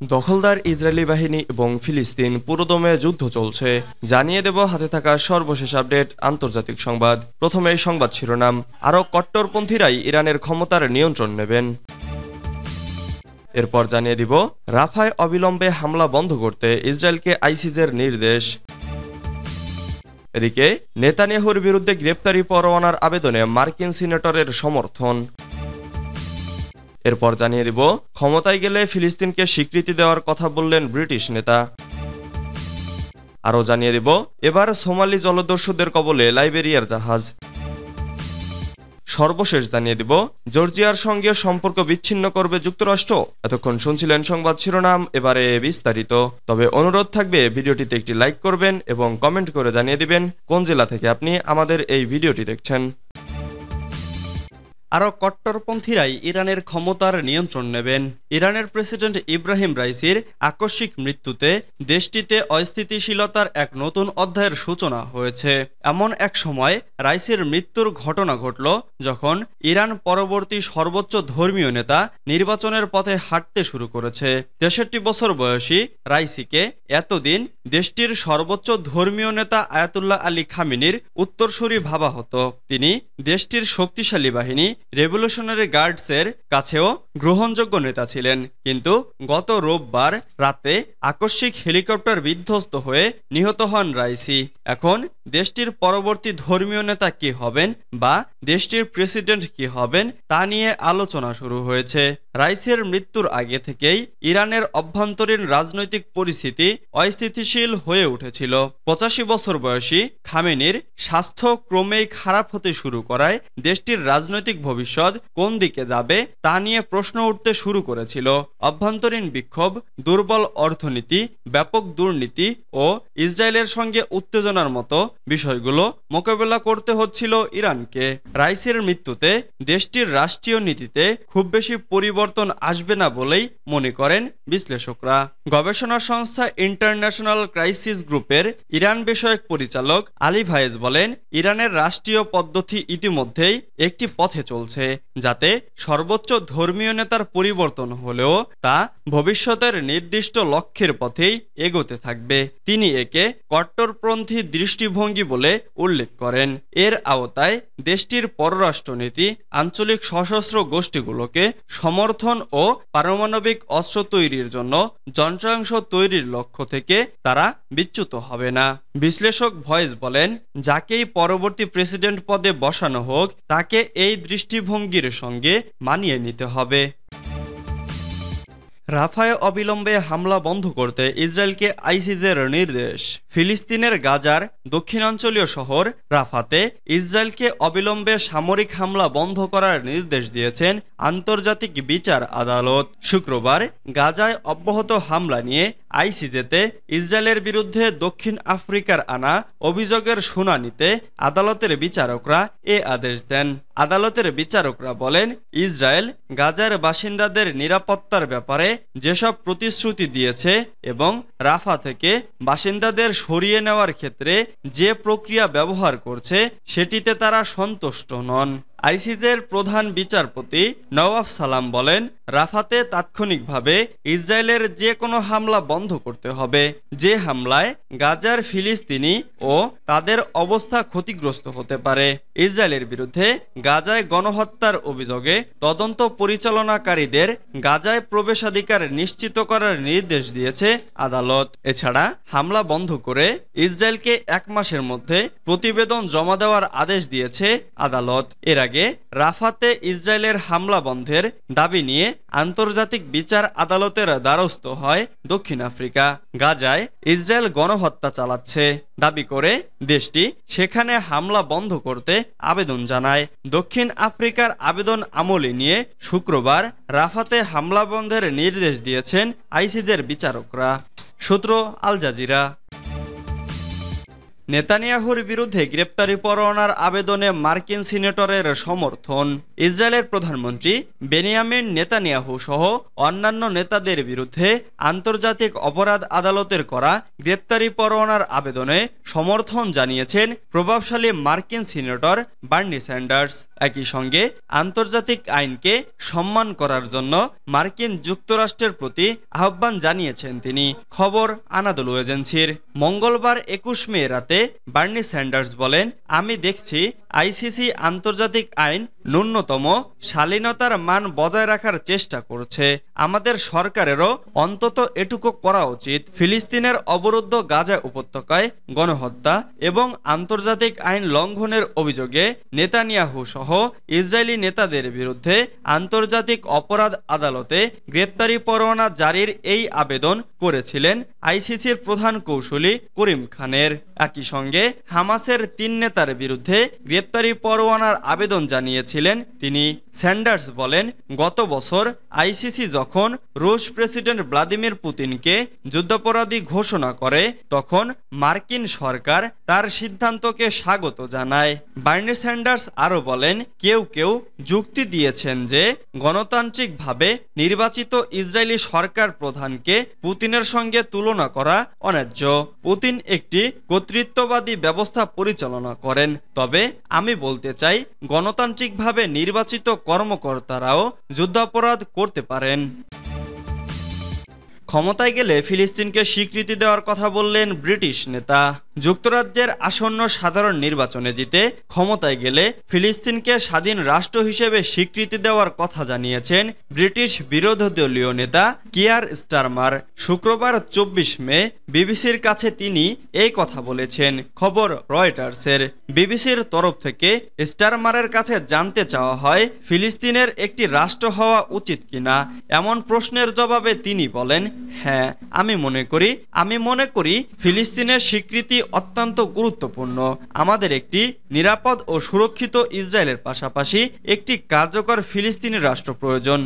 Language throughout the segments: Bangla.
দখলদার ইসরায়েলি বাহিনী এবং ফিলিস্তিন পুরোদমে যুদ্ধ চলছে। জানিয়ে দেব হাতে থাকা সর্বশেষ আপডেট আন্তর্জাতিক সংবাদ। প্রথমে এই সংবাদ শিরোনাম। আরও কট্টরপন্থীরাই ইরানের ক্ষমতার নিয়ন্ত্রণ নেবেন। এরপর জানিয়ে দিব রাফায় অবিলম্বে হামলা বন্ধ করতে ইসরায়েলকে আইসিজের নির্দেশ। এদিকে নেতানিয়াহুর বিরুদ্ধে গ্রেপ্তারি পরোয়ানার আবেদনে মার্কিন সিনেটরের সমর্থন। এরপর জানিয়ে দিব ক্ষমতায় গেলে ফিলিস্তিনকে স্বীকৃতি দেওয়ার কথা বললেন ব্রিটিশ নেতা। আরও জানিয়ে দিব এবার সোমালি জলদস্যুদের কবলে লাইবেরিয়ার জাহাজ। সর্বশেষ জানিয়ে দিব জর্জিয়ার সঙ্গে সম্পর্ক বিচ্ছিন্ন করবে যুক্তরাষ্ট্র। এতক্ষণ শুনছিলেন সংবাদ শিরোনাম, এবারে বিস্তারিত। তবে অনুরোধ থাকবে ভিডিওটিতে একটি লাইক করবেন এবং কমেন্ট করে জানিয়ে দিবেন কোন জেলা থেকে আপনি আমাদের এই ভিডিওটি দেখছেন। আরও কট্টরপন্থীরাই ইরানের ক্ষমতার নিয়ন্ত্রণ নেবেন। ইরানের প্রেসিডেন্ট ইব্রাহিম রাইসির আকস্মিক মৃত্যুতে দেশটিতে অস্থিতিশীলতার এক নতুন অধ্যায়ের সূচনা হয়েছে। এমন এক সময় রাইসির মৃত্যুর ঘটনা ঘটল যখন ইরান পরবর্তী সর্বোচ্চ ধর্মীয় নেতা নির্বাচনের পথে হাঁটতে শুরু করেছে। 63 বছর বয়সী রাইসিকে এতদিন দেশটির সর্বোচ্চ ধর্মীয় নেতা আয়াতুল্লাহ আলী খামেনির উত্তরসূরি ভাবা হতো। তিনি দেশটির শক্তিশালী বাহিনী রেভলিউশনারি গার্ডসের কাছেও গ্রহণযোগ্য নেতা ছিলেন, কিন্তু গত রোববার রাতে আকস্মিক হেলিকপ্টার বিধ্বস্ত হয়ে নিহত হন রাইসি। এখন দেশটির পরবর্তী ধর্মীয় নেতা কি হবেন বা দেশটির প্রেসিডেন্ট কি হবেন তা নিয়ে আলোচনা শুরু হয়েছে। রাইসির মৃত্যুর আগে থেকেই ইরানের অভ্যন্তরীণ রাজনৈতিক পরিস্থিতি অস্থিতিশীল হয়ে উঠেছিল। 85 বছর বয়সী খামেনির স্বাস্থ্য ক্রমেই খারাপ হতে শুরু করায় দেশটির রাজনৈতিক ভবিষ্যৎ কোন দিকে যাবে তা নিয়ে প্রশ্ন উঠতে শুরু করেছিল। অভ্যন্তরীণ বিক্ষোভ, দুর্বল অর্থনীতি, ব্যাপক দুর্নীতি ও ইসরায়েলের সঙ্গে উত্তেজনার মতো বিষয়গুলো মোকাবেলা করতে হচ্ছিল ইরানকে। রাইসির মৃত্যুতে দেশটির রাষ্ট্রীয় নীতিতে খুব বেশি পরিবর্তন আসবে না বলেই মনে করেন বিশ্লেষকরা। গবেষণা সংস্থা ইন্টারন্যাশনাল ক্রাইসিস গ্রুপের ইরান বিষয়ক পরিচালক আলী ভায়েজ বলেন, ইরানের রাষ্ট্রীয় পদ্ধতি ইতিমধ্যেই একটি পথে চলছে, যাতে সর্বোচ্চ ধর্মীয় নেতার পরিবর্তন হলেও তা ভবিষ্যতের নির্দিষ্ট লক্ষ্যের পথেই এগোতে থাকবে। তিনি একে কট্টরপন্থী দৃষ্টিভঙ্গি বলে উল্লেখ করেন। এর আওতায় দেশটির পররাষ্ট্রনীতি আঞ্চলিক সশস্ত্র গোষ্ঠীগুলোকে সমর্থন ও পারমাণবিক অস্ত্র তৈরির জন্য যন্ত্রাংশ তৈরির লক্ষ্য থেকে তারা বিচ্যুত হবে না। বিশ্লেষক ভয়েস বলেন, যাকেই পরবর্তী প্রেসিডেন্ট পদে বসানো হোক তাকে এই দৃষ্টিভঙ্গির সঙ্গে মানিয়ে নিতে হবে। রাফায় অবিলম্বে হামলা বন্ধ করতে ইসরায়েলকে আইসিজের নির্দেশ। ফিলিস্তিনের গাজার দক্ষিণাঞ্চলীয় শহর রাফাতে ইসরায়েলকে অবিলম্বে সামরিক হামলা বন্ধ করার নির্দেশ দিয়েছেন আন্তর্জাতিক বিচার আদালত। শুক্রবার গাজায় অব্যাহত হামলা নিয়ে আইসিজেতে ইসরায়েলের বিরুদ্ধে দক্ষিণ আফ্রিকার আনা অভিযোগের শুনানিতে আদালতের বিচারকরা এ আদেশ দেন। আদালতের বিচারকরা বলেন, ইসরায়েল গাজার বাসিন্দাদের নিরাপত্তার ব্যাপারে যেসব প্রতিশ্রুতি দিয়েছে এবং রাফা থেকে বাসিন্দাদের সরিয়ে নেওয়ার ক্ষেত্রে যে প্রক্রিয়া ব্যবহার করছে সেটিতে তারা সন্তুষ্ট নন। আইসিজের প্রধান বিচারপতি নওয়াফ সালাম বলেন, রাফাতে তাৎক্ষণিকভাবে ইসরায়েলের যে কোনো হামলা বন্ধ করতে হবে, যে হামলায় গাজার ফিলিস্তিনি ও তাদের অবস্থা ক্ষতিগ্রস্ত হতে পারে। ইসরায়েলের বিরুদ্ধে গাজায় গণহত্যার অভিযোগে তদন্ত পরিচালনাকারীদের গাজায় প্রবেশাধিকার নিশ্চিত করার নির্দেশ দিয়েছে আদালত। এছাড়া হামলা বন্ধ করে ইসরায়েলকে 1 মাসের মধ্যে প্রতিবেদন জমা দেওয়ার আদেশ দিয়েছে আদালত। এর আগে রাফাতে ইসরায়েলের হামলা বন্ধের দাবি নিয়ে আন্তর্জাতিক বিচার আদালতের দ্বারস্থ হয় দক্ষিণ আফ্রিকা। গাজায় ইসরায়েল গণহত্যা চালাচ্ছে দাবি করে দেশটি সেখানে হামলা বন্ধ করতে আবেদন জানায়। দক্ষিণ আফ্রিকার আবেদন আমলে নিয়ে শুক্রবার রাফাতে হামলা বন্ধের নির্দেশ দিয়েছেন আইসিজের বিচারকরা। সূত্র আল জাজিরা। নেতানিয়াহুর বিরুদ্ধে গ্রেপ্তারি পরোয়ানার আবেদনে মার্কিন সিনেটরের সমর্থন। ইসরায়েলের প্রধানমন্ত্রী বেনিয়ামিন নেতানিয়াহু সহ অন্যান্য নেতাদের বিরুদ্ধে আন্তর্জাতিক অপরাধ আদালতের করা গ্রেপ্তারি পরোয়ানার আবেদনে সমর্থন জানিয়েছেন প্রভাবশালী মার্কিন সিনেটর বার্নি স্যান্ডার্স। একই সঙ্গে আন্তর্জাতিক আইনকে সম্মান করার জন্য মার্কিন যুক্তরাষ্ট্রের প্রতি আহ্বান জানিয়েছেন তিনি। খবর আনাদোলু এজেন্সির। মঙ্গলবার ২১ মে রাতে বার্নি স্যান্ডার্স বলেন, আমি দেখছি আইসিসি আন্তর্জাতিক আইন ন্যূনতম শালীনতার মান বজায় রাখার চেষ্টা করছে। আমাদের সরকারেরও অন্তত এটুকু করা উচিত। ফিলিস্তিনের অবরুদ্ধ গাজা উপত্যকায় গণহত্যা এবং আন্তর্জাতিক আইন লঙ্ঘনের অভিযোগে নেতানিয়াহু সহ ইসরায়েলি নেতাদের বিরুদ্ধে আন্তর্জাতিক অপরাধ আদালতে গ্রেপ্তারি পরোয়ানা জারির এই আবেদন করেছিলেন আইসিসির প্রধান কৌঁসুলি করিম খানের। একই সঙ্গে হামাসের ৩ নেতার বিরুদ্ধে গ্রেপ্তারি পরোয়ানার আবেদন জানিয়েছিলেন তিনি। স্যান্ডার্স বলেন, গত বছর আইসিসি যখন রুশ প্রেসিডেন্ট ভ্লাদিমির পুতিনকে যুদ্ধাপরাধী ঘোষণা করে তখন মার্কিন সরকার তার সিদ্ধান্তকে স্বাগত জানায়। বার্নি স্যান্ডার্স আরও বলেন, কেউ কেউ যুক্তি দিয়েছেন যে গণতান্ত্রিকভাবে নির্বাচিত ইসরায়েলি সরকার প্রধানকে পুতিনের সঙ্গে তুলনা করা অন্যায্য। পুতিন একটি কর্তৃত্ববাদী ব্যবস্থা পরিচালনা করেন। তবে আমি বলতে চাই, গণতান্ত্রিকভাবে নির্বাচিত কর্মকর্তারাও যুদ্ধাপরাধ করতে পারেন। ক্ষমতায় গেলে ফিলিস্তিনকে স্বীকৃতি দেওয়ার কথা বললেন ব্রিটিশ নেতা। যুক্তরাজ্যের আসন্ন সাধারণ নির্বাচনে জিতে ক্ষমতায় গেলে ফিলিস্তিনকে স্বাধীন রাষ্ট্র হিসেবে স্বীকৃতি দেওয়ার কথা জানিয়েছেন ব্রিটিশ বিরোধী দলীয় নেতা কিয়ার স্টারমার। শুক্রবার ২৪ মে বিবিসির কাছে তিনি এই কথা বলেছেন। খবর রয়টার্সের। বিবিসির তরফ থেকে স্টারমারের কাছে জানতে চাওয়া হয়, ফিলিস্তিনের একটি রাষ্ট্র হওয়া উচিত কিনা। এমন প্রশ্নের জবাবে তিনি বলেন, হ্যাঁ, আমি মনে করি ফিলিস্তিনের স্বীকৃতি অত্যন্ত গুরুত্বপূর্ণ। আমাদের একটি নিরাপদ ও সুরক্ষিত ইসরায়েলের পাশাপাশি একটি কার্যকর ফিলিস্তিনি রাষ্ট্র প্রয়োজন।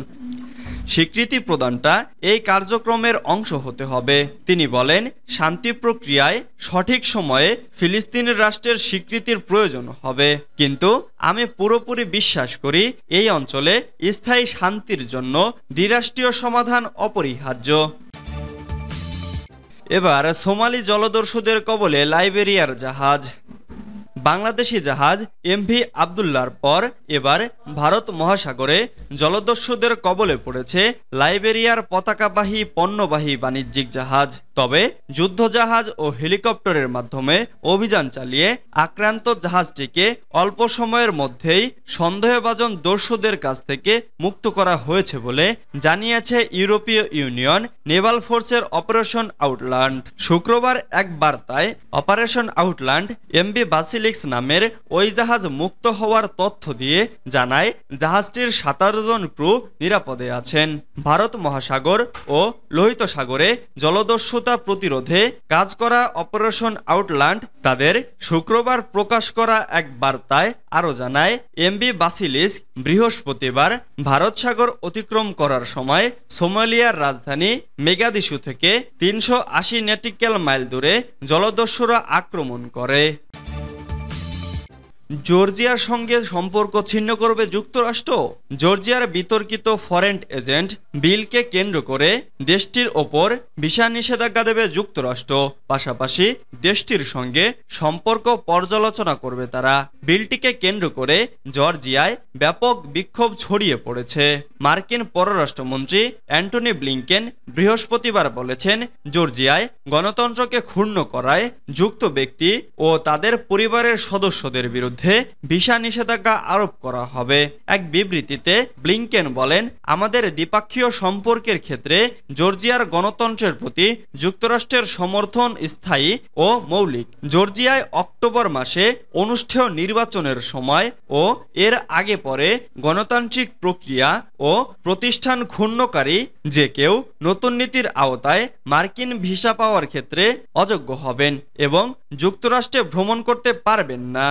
স্বীকৃতি প্রদানটা এই কার্যক্রমের অংশ হতে হবে। তিনি বলেন, শান্তি প্রক্রিয়ায় সঠিক সময়ে ফিলিস্তিনি রাষ্ট্রের স্বীকৃতির প্রয়োজন হবে, কিন্তু আমি পুরোপুরি বিশ্বাস করি এই অঞ্চলে স্থায়ী শান্তির জন্য দ্বিরাষ্ট্রীয় সমাধান অপরিহার্য। এবার সোমালি জলদস্যুদের কবলে লাইবেরিয়ার জাহাজ। বাংলাদেশি জাহাজ এমভি আবদুল্লাহর পর এবার ভারত মহাসাগরে জলদস্যুদের কবলে পড়েছে লাইবেরিয়ার পতাকাবাহী পণ্যবাহী বাণিজ্যিক জাহাজ। তবে যুদ্ধজাহাজ ও হেলিকপ্টারের মাধ্যমে অভিযান চালিয়ে আক্রান্ত জাহাজটিকে অল্প সময়ের মধ্যেই সন্দেহভাজন দস্যুদের কাছ থেকে মুক্ত করা হয়েছে বলে জানিয়েছে ইউরোপীয় ইউনিয়ন নেভাল ফোর্সের অপারেশন আউটল্যান্ড। শুক্রবার এক বার্তায় অপারেশন আউটল্যান্ড এমভি বাসিলিক্স নামের ওই জাহাজ মুক্ত হওয়ার তথ্য দিয়ে জানায়, জাহাজটির ১৭ জন ক্রু নিরাপদে আছেন। ভারত মহাসাগর ও লোহিত সাগরে জলদস্যুতা প্রতিরোধে কাজ করা অপারেশন আউটল্যান্ড তাদের শুক্রবার প্রকাশ করা এক বার্তায় আরও জানায়, এমভি বাসিলিস্ক বৃহস্পতিবার ভারত সাগর অতিক্রম করার সময় সোমালিয়ার রাজধানী মেগাদিশু থেকে ৩৮০ নটিক্যাল মাইল দূরে জলদস্যুরা আক্রমণ করে। জর্জিয়ার সঙ্গে সম্পর্ক ছিন্ন করবে যুক্তরাষ্ট্র। জর্জিয়ার বিতর্কিত ফরেন এজেন্ট বিলকে কেন্দ্র করে দেশটির ওপর ভিসা নিষেধাজ্ঞা দেবে যুক্তরাষ্ট্র। পাশাপাশি দেশটির সঙ্গে সম্পর্ক পর্যালোচনা করবে তারা। বিলটিকে কেন্দ্র করে জর্জিয়ায় ব্যাপক বিক্ষোভ ছড়িয়ে পড়েছে। মার্কিন পররাষ্ট্রমন্ত্রী অ্যান্টনি ব্লিংকেন বৃহস্পতিবার বলেছেন, জর্জিয়ায় গণতন্ত্রকে ক্ষুণ্ণ করায় যুক্ত ব্যক্তি ও তাদের পরিবারের সদস্যদের বিরুদ্ধে ভিসা নিষেধাজ্ঞা আরোপ করা হবে। এক বিবৃতিতে ব্লিংকেন বলেন, আমাদের দ্বিপাক্ষীয় সম্পর্কের ক্ষেত্রে জর্জিয়ার গণতন্ত্রের প্রতি যুক্তরাষ্ট্রের সমর্থন স্থায়ী ও মৌলিক। জর্জিয়ায় অক্টোবর মাসে অনুষ্ঠেয় নির্বাচনের সময় ও এর আগে পরে গণতান্ত্রিক প্রক্রিয়া ও প্রতিষ্ঠান ক্ষুণ্ণকারী যে কেউ নতুন নীতির আওতায় মার্কিন ভিসা পাওয়ার ক্ষেত্রে অযোগ্য হবেন এবং যুক্তরাষ্ট্রে ভ্রমণ করতে পারবেন না।